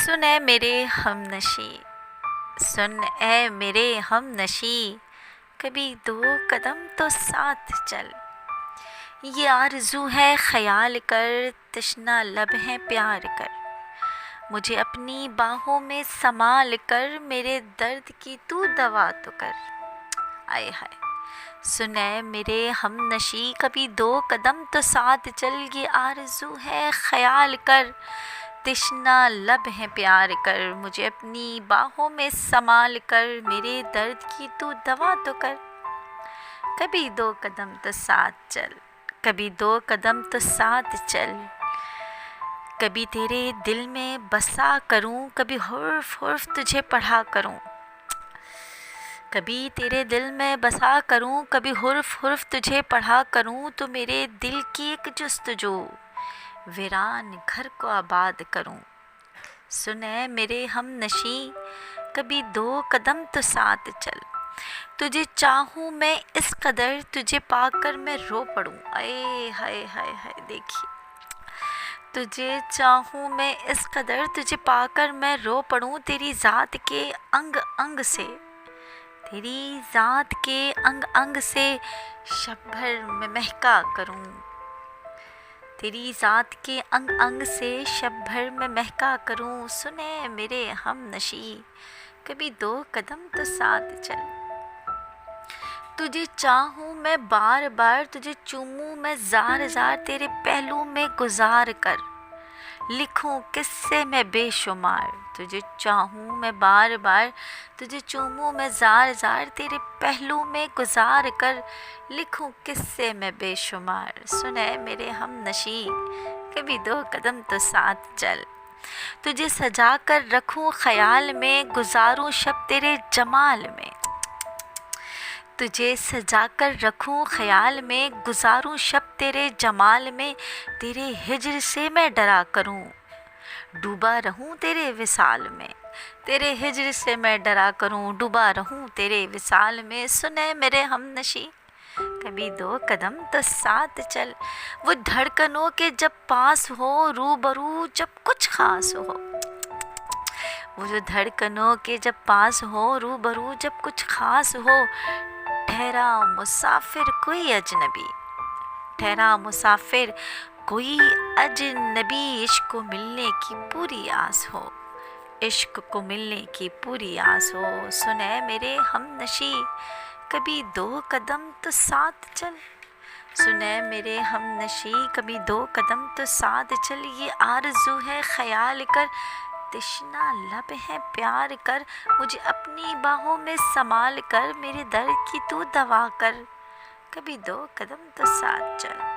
سن اے میرے ہم نشی، سن اے میرے ہم نشی، کبھی دو قدم تو ساتھ چل۔ یہ آرزو ہے خیال کر، تشنا لب ہے پیار کر، مجھے اپنی باہوں میں سنبھال کر، میرے درد کی تو دوا تو کر۔ آئے ہائے، سن اے میرے ہم نشی، کبھی دو قدم تو ساتھ چل۔ یہ آرزو ہے خیال کر، تشنا لب ہے پیار کر، مجھے اپنی باہوں میں سنبھال کر، میرے درد کی تو دوا تو کر۔ کبھی دو قدم تو ساتھ چل، کبھی دو قدم تو ساتھ چل، کبھی تیرے دل میں بسا کروں، کبھی حرف حرف تجھے پڑھا کروں۔ کبھی تیرے دل میں بسا کروں، کبھی حرف حرف تجھے پڑھا کروں، تو میرے دل کی ایک جستجو، ویران گھر کو آباد کروں۔ سن اے میرے ہم نشی، کبھی دو قدم تو ساتھ چل۔ تجھے چاہوں میں اس قدر، تجھے پا کر میں رو پڑوں۔ اے ہائے ہائے ہائے، دیکھیے، تجھے چاہوں میں اس قدر، تجھے پا کر میں رو پڑوں، تیری ذات کے انگ انگ سے، تیری ذات کے انگ انگ سے شب بھر میں مہکا کروں۔ تیری ذات کے انگ انگ سے شب بھر میں مہکا کروں۔ سن اے میرے ہم نشی، کبھی دو قدم تو ساتھ چل۔ تجھے چاہوں میں بار بار، تجھے چوموں میں زار زار، تیرے پہلو میں گزار کر لکھوں قصے میں بے شمار۔ تجھے چاہوں میں بار بار، تجھے چوموں میں زار زار، تیرے پہلو میں گزار کر لکھوں قصے میں بے شمار۔ سن اے میرے ہم نشی، کبھی دو قدم تو ساتھ چل۔ تجھے سجا کر رکھوں خیال میں، گزاروں شب تیرے جمال میں۔ تجھے سجا کر رکھوں خیال میں، گزاروں شب تیرے جمال میں، تیرے ہجر سے میں ڈرا کروں، ڈوبا رہوں تیرے وصال میں۔ تیرے ہجر سے میں ڈرا کروں، ڈوبا رہوں تیرے وصال میں۔ سن اے میرے ہم نشی، کبھی دو قدم تو ساتھ چل۔ وہ دھڑکنوں کے جب پاس ہو، روبرو جب کچھ خاص ہو۔ وہ جو دھڑکنوں کے جب پاس ہو، روبرو جب کچھ خاص ہو، ٹھہرا مسافر کوئی اجنبی، ٹھہرا مسافر کوئی اجنبی، عشق کو ملنے کی پوری آس ہو، عشق کو ملنے کی پوری آس ہو۔ سن اے میرے ہم نشی، کبھی دو قدم تو ساتھ چل۔ سن اے میرے ہم نشی، کبھی دو قدم تو ساتھ چل۔ یہ آرزو ہے خیال کر، تشنا لب ہے پیار کر، مجھے اپنی باہوں میں سنبھال کر، میرے درد کی تو دوا کر۔ کبھی دو قدم تو ساتھ چل۔